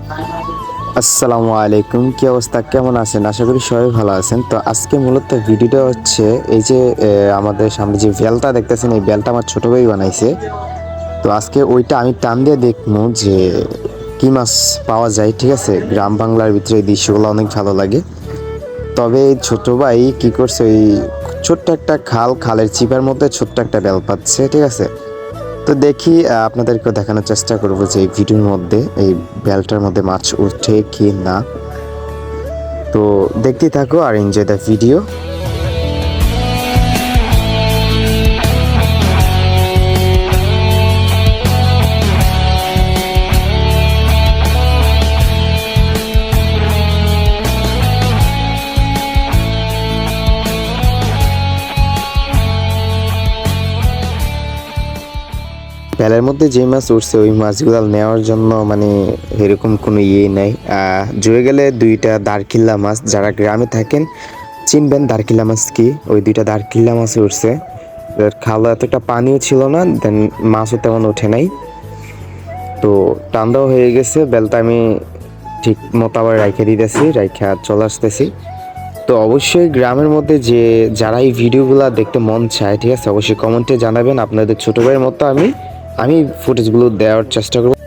আসসালামু আলাইকুম, কি অবস্থা, কেমন আছেন? আশা করি সবাই ভালো আছেন। তো আজকে মূলত ভিডিওটা হচ্ছে এই যে আমাদের সামনে যে বেলটা দেখতেছেন, এই বেলটা আমার ছোট ভাই বানাইছে। তো আজকে ওইটা আমি টান দিয়ে দেখবো যে কি মাছ পাওয়া যায়। ঠিক আছে, গ্রাম বাংলার ভিতরে এই দৃশ্যগুলো অনেক ভালো লাগে। তবে এই ছোট ভাই কি করছে, ওই ছোট্ট একটা খালের চিপার মধ্যে ছোট্ট একটা বেল পাচ্ছে। ঠিক আছে, তো দেখি আপনাদেরকে দেখানোর চেষ্টা করব যে এই ভিডিওর মধ্যে এই বেলটার মধ্যে মাছ উঠে কি না। তো দেখতেই থাকো আর এনজয় দ্য ভিডিও। বেলের মধ্যে যে মাছ উঠছে ওই মাছগুলো নেওয়ার জন্য মানে এরকম কোনো নেই। জুড়ে গেলে দুইটা দাঁড়কিল্লা মাছ, যারা গ্রামে থাকেন চিনবেন দাঁড়কিল্লা মাছ কি। ওই দুইটা দাঁড়কিল্লা মাছ উঠছে। খালে এতটা পানিও ছিল না, দেন মাছও তেমন ওঠে নাই। তো টান্দাও হয়ে গেছে, বেলটা আমি ঠিক মতো আবার রাইখা দিতেছি, রাইখা চলে আসতেছি। তো অবশ্যই গ্রামের মধ্যে যে যারা এই ভিডিওগুলো দেখতে মন চায়, ঠিক আছে, অবশ্যই কমেন্টে জানাবেন। আপনাদের ছোট ভাইয়ের মতো আমি ফুটেজগুলো দেওয়ার চেষ্টা করব।